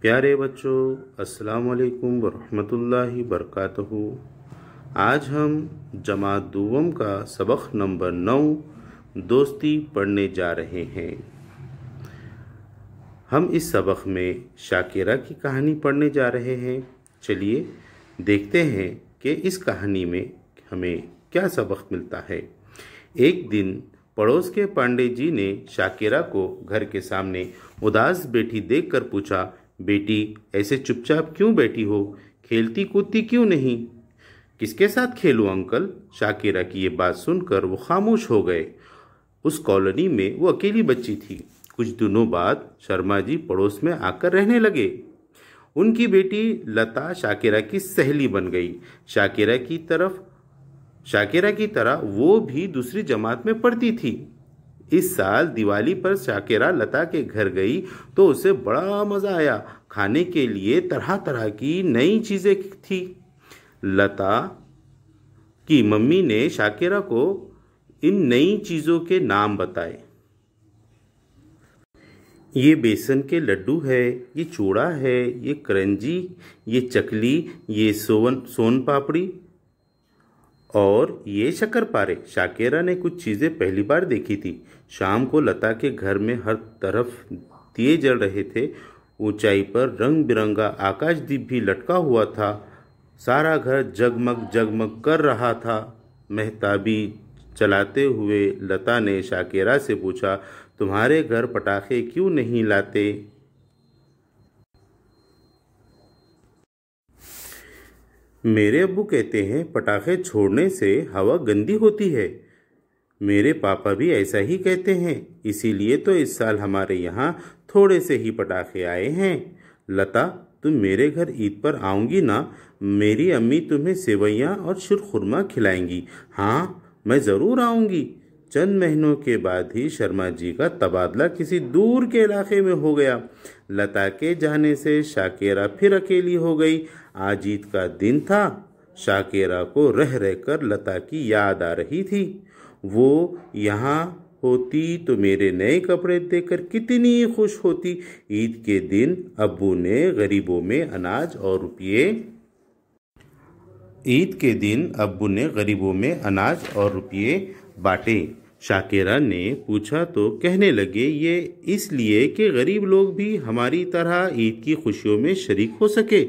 प्यारे बच्चों, अस्सलाम वालेकुम वरहमतुल्लाहि बरकातहू। आज हम जमात दूवम का सबक नंबर 9 दोस्ती पढ़ने जा रहे हैं। हम इस सबक में शाकिरा की कहानी पढ़ने जा रहे हैं। चलिए देखते हैं कि इस कहानी में हमें क्या सबक मिलता है। एक दिन पड़ोस के पांडे जी ने शाकिरा को घर के सामने उदास बैठी देखकर पूछा, बेटी ऐसे चुपचाप क्यों बैठी हो? खेलती कूदती क्यों नहीं? किसके साथ खेलूं अंकल? शाकिरा की ये बात सुनकर वो खामोश हो गए। उस कॉलोनी में वो अकेली बच्ची थी। कुछ दिनों बाद शर्मा जी पड़ोस में आकर रहने लगे। उनकी बेटी लता शाकिरा की सहेली बन गई। शाकिरा की तरह वो भी दूसरी जमात में पढ़ती थी। इस साल दिवाली पर शाकिरा लता के घर गई तो उसे बड़ा मज़ा आया। खाने के लिए तरह तरह की नई चीज़ें थी। लता की मम्मी ने शाकिरा को इन नई चीज़ों के नाम बताए। ये बेसन के लड्डू है, ये चूड़ा है, ये करंजी, ये चकली, ये सोन पापड़ी और ये शक्करपारे। शाकिरा ने कुछ चीज़ें पहली बार देखी थी। शाम को लता के घर में हर तरफ दिए जल रहे थे। ऊंचाई पर रंग बिरंगा आकाशदीप भी लटका हुआ था। सारा घर जगमग जगमग कर रहा था। मेहताबी चलाते हुए लता ने शाकिरा से पूछा, तुम्हारे घर पटाखे क्यों नहीं लाते? मेरे अब्बू कहते हैं पटाखे छोड़ने से हवा गंदी होती है। मेरे पापा भी ऐसा ही कहते हैं, इसीलिए तो इस साल हमारे यहाँ थोड़े से ही पटाखे आए हैं। लता, तुम मेरे घर ईद पर आओगी ना? मेरी अम्मी तुम्हें सेवइयाँ और शीरखुरमा खिलाएंगी। हाँ, मैं ज़रूर आऊँगी। चंद महीनों के बाद ही शर्मा जी का तबादला किसी दूर के इलाके में हो गया। लता के जाने से शाकिरा फिर अकेली हो गई। आज ईद का दिन था। शाकिरा को रह रहकर लता की याद आ रही थी। वो यहाँ होती तो मेरे नए कपड़े देखकर कितनी खुश होती। ईद के दिन अब्बू ने गरीबों में अनाज और रुपये बांटे। शाकिरा ने पूछा तो कहने लगे, ये इसलिए कि गरीब लोग भी हमारी तरह ईद की खुशियों में शरीक हो सके।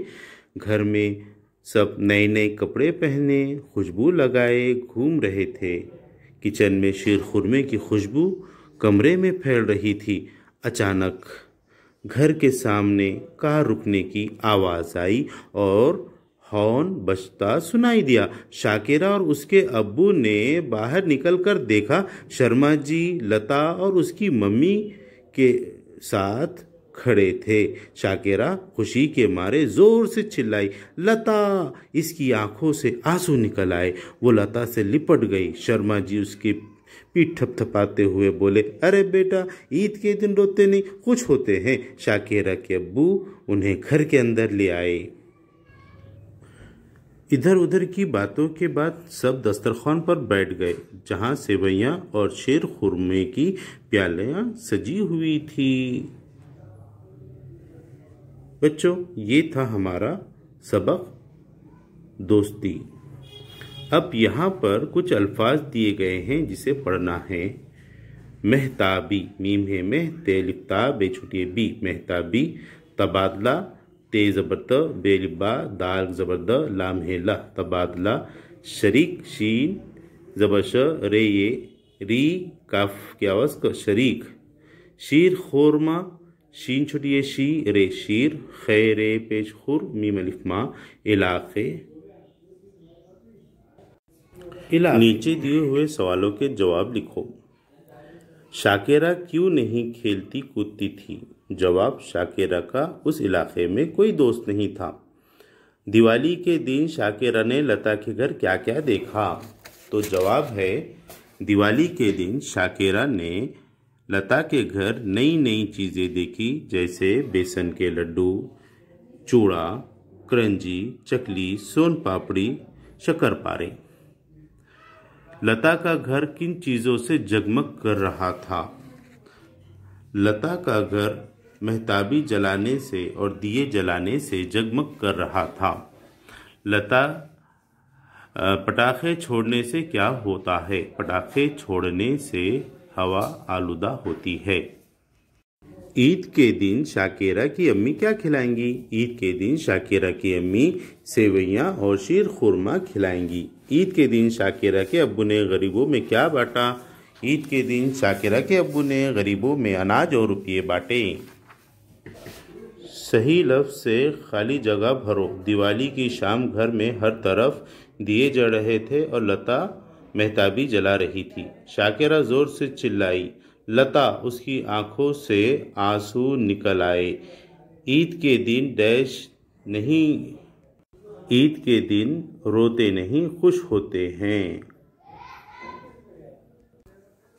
घर में सब नए नए कपड़े पहने, खुशबू लगाए घूम रहे थे। किचन में शीरखुरमे की खुशबू कमरे में फैल रही थी। अचानक घर के सामने कार रुकने की आवाज़ आई और हॉर्न बजता सुनाई दिया। शाकिरा और उसके अब्बू ने बाहर निकलकर देखा। शर्मा जी लता और उसकी मम्मी के साथ खड़े थे। शाकिरा खुशी के मारे जोर से चिल्लाई, लता! इसकी आंखों से आंसू निकल आए। वो लता से लिपट गई। शर्मा जी उसकी पीठ थपथपाते हुए बोले, अरे बेटा, ईद के दिन रोते नहीं, कुछ होते हैं। शाकिरा के अब्बू उन्हें घर के अंदर ले आए। इधर उधर की बातों के बाद सब दस्तरखान पर बैठ गए, जहां सेवइयां और शीरखुरमे की प्यालियां सजी हुई थी। बच्चों, ये था हमारा सबक दोस्ती। अब यहाँ पर कुछ अल्फाज दिए गए हैं जिसे पढ़ना है। मेहताबी, मीम है मेह, ते लिफ्ता बे छुटिए बी, मेहताबी। तबादला, ते ज़बरत बे लिब्बा दाल ज़बरद लाम है ला, तबादला। शरीक, शीन ज़बरश रे ये री काफ की आवाज़ का शरीक। शीर खोरमा, शीन छुटिए शी रे शीर, खैरे पेश खुर मीम अलिफ मा, इलाके। नीचे दिए हुए सवालों के जवाब लिखो। शाकिरा क्यों नहीं खेलती कूदती थी? जवाब, शाकिरा का उस इलाके में कोई दोस्त नहीं था। दिवाली के दिन शाकिरा ने लता के घर क्या क्या देखा? तो जवाब है, दिवाली के दिन शाकिरा ने लता के घर नई नई चीज़ें देखी, जैसे बेसन के लड्डू, चूड़ा, करंजी, चकली, सोन पापड़ी, शक्करपारे। लता का घर किन चीज़ों से जगमग कर रहा था? लता का घर मेहताबी जलाने से और दिए जलाने से जगमग कर रहा था। लता, पटाखे छोड़ने से क्या होता है? पटाखे छोड़ने से हवा आलूदा होती है। ईद के दिन शाकिरा की अम्मी क्या खिलाएंगी? ईद के दिन शाकिरा की अम्मी सेवइयाँ और शीर खुरमा खिलाएंगी। ईद के दिन शाकिरा के अब्बू ने गरीबों में क्या बांटा? ईद के दिन शाकिरा के अब्बू ने गरीबों में अनाज और रुपये बांटे। सही लफ्ज़ से खाली जगह भरो। दिवाली की शाम घर में हर तरफ दिए जल रहे थे और लता मेहताबी जला रही थी। शाकिरा ज़ोर से चिल्लाई। लता, उसकी आंखों से आंसू निकल आए। ईद के दिन डैश नहीं, ईद के दिन रोते नहीं, खुश होते हैं।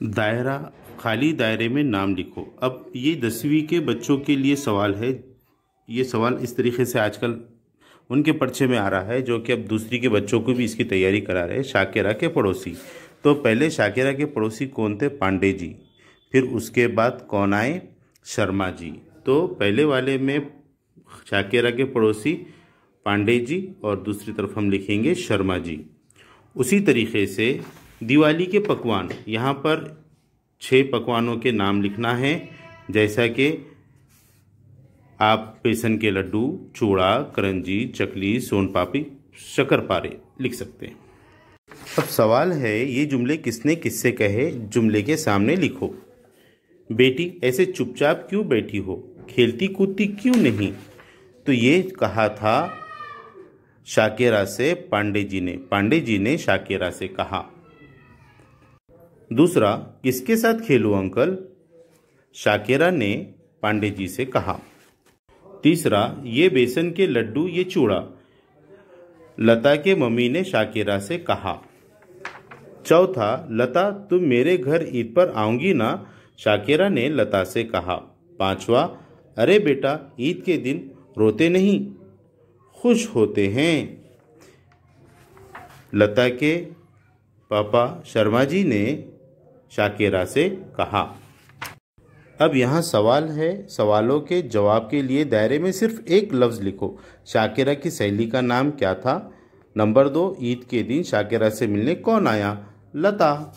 दायरा, खाली दायरे में नाम लिखो। अब ये 10वीं के बच्चों के लिए सवाल है। ये सवाल इस तरीके से आजकल उनके पर्चे में आ रहा है जो कि अब दूसरी के बच्चों को भी इसकी तैयारी करा रहे हैं। शाकिरा के पड़ोसी। तो पहले शाकिरा के पड़ोसी कौन थे? पांडे जी। फिर उसके बाद कौन आए? शर्मा जी। तो पहले वाले में शाकिरा के पड़ोसी पांडे जी और दूसरी तरफ हम लिखेंगे शर्मा जी। उसी तरीके से दिवाली के पकवान, यहाँ पर 6 पकवानों के नाम लिखना है, जैसा कि आप बेसन के लड्डू, चूड़ा, करंजी, चकली, सोन पापड़ी, शक्करपारे लिख सकते हैं। अब सवाल है, ये जुमले किसने किससे कहे? जुमले के सामने लिखो। बेटी, ऐसे चुपचाप क्यों बैठी हो? खेलती कूदती क्यों नहीं? तो ये कहा था शाकिरा से पांडे जी ने। पांडे जी ने शाकिरा से कहा। दूसरा, किसके साथ खेलूं अंकल? शाकिरा ने पांडे जी से कहा। तीसरा, ये बेसन के लड्डू, ये चूड़ा, लता के मम्मी ने शाकिरा से कहा। चौथा, लता, तुम मेरे घर ईद पर आऊंगी ना? शाकिरा ने लता से कहा। पांचवा, अरे बेटा, ईद के दिन रोते नहीं, खुश होते हैं। लता के पापा शर्मा जी ने शाकिरा से कहा। अब यहाँ सवाल है, सवालों के जवाब के लिए दायरे में सिर्फ एक लफ्ज़ लिखो। शाकिरा की सहेली का नाम क्या था? नंबर 2, ईद के दिन शाकिरा से मिलने कौन आया? लता।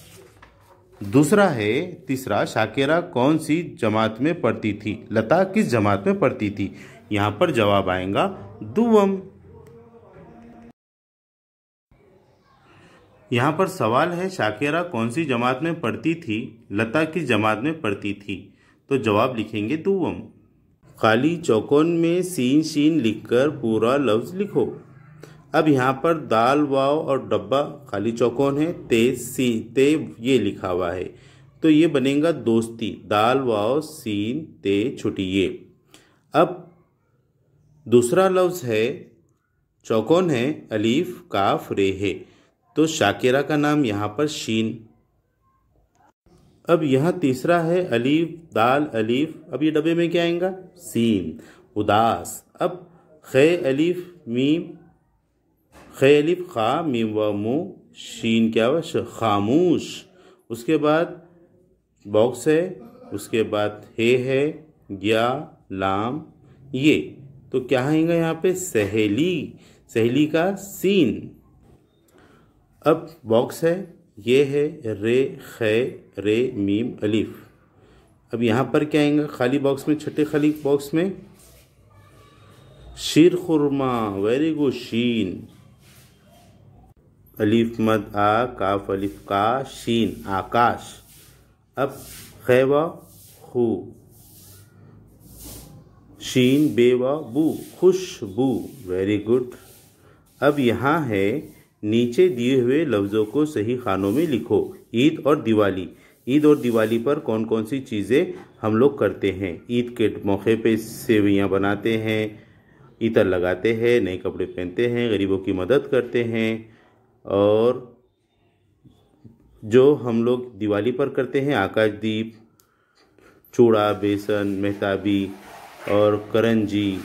दूसरा है, तीसरा, शाकिरा कौन सी जमात में पढ़ती थी? लता किस जमात में पढ़ती थी? यहाँ पर जवाब आएगा दुवम। यहाँ पर सवाल है, शाकिरा कौन सी जमात में पढ़ती थी? लता किस जमात में पढ़ती थी? तो जवाब लिखेंगे दुवम। खाली चौकोन में सीन शीन लिखकर पूरा लफ्ज़ लिखो। अब यहाँ पर दाल वाव और डब्बा खाली चौकोन है, ते ये लिखा हुआ है, तो ये बनेगा दोस्ती। दाल वाव सीन ते छोटी ये। अब दूसरा लफ्ज़ है, चौकोन है, अलीफ काफ रे है, तो शाकिरा का नाम यहाँ पर शीन। अब यहाँ तीसरा है, अलीफ दाल अलीफ, अब ये डब्बे में क्या आएगा? सीन, उदास। अब खे अलीफ मीम, खे अलीफ खा मीम व मू, शीन क्या हुआ? खामोश। उसके बाद बॉक्स है, उसके बाद है, या लाम ये, तो क्या आएगा यहाँ पे? सहेली, सहेली का सीन। अब बॉक्स है, ये है रे खे रे मीम अलीफ। अब यहाँ पर क्या आएगा? खाली बॉक्स में, छठे खाली बॉक्स में शीर खुरमा, वेरी गुड, शीन। अलीफ मद आ, काफ अलीफ का, शीन, आकाश। अब खैवा खू, शीन बेवा बू, खुशबू, वेरी गुड। अब यहाँ है, नीचे दिए हुए लफ्ज़ों को सही खानों में लिखो। ईद और दिवाली। ईद और दिवाली पर कौन कौन सी चीज़ें हम लोग करते हैं? ईद के मौके पे सेवइयाँ बनाते हैं, इतर लगाते हैं, नए कपड़े पहनते हैं, गरीबों की मदद करते हैं। और जो हम लोग दिवाली पर करते हैं, आकाशदीप, चूड़ा, बेसन, मेहताबी और करंजी,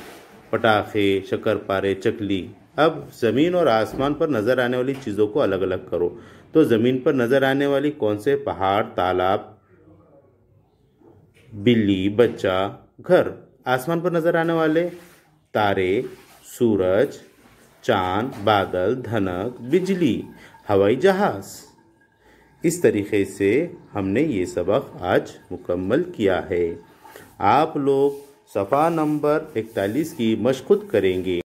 पटाखे, शक्करपारे, चकली। अब ज़मीन और आसमान पर नज़र आने वाली चीज़ों को अलग अलग करो। तो ज़मीन पर नज़र आने वाली कौन से? पहाड़, तालाब, बिल्ली, बच्चा, घर। आसमान पर नज़र आने वाले तारे, सूरज, चांद, बादल, धनक, बिजली, हवाई जहाज़। इस तरीके से हमने ये सबक आज मुकम्मल किया है। आप लोग सफ़ा नंबर 41 की मशक़ खुद करेंगे।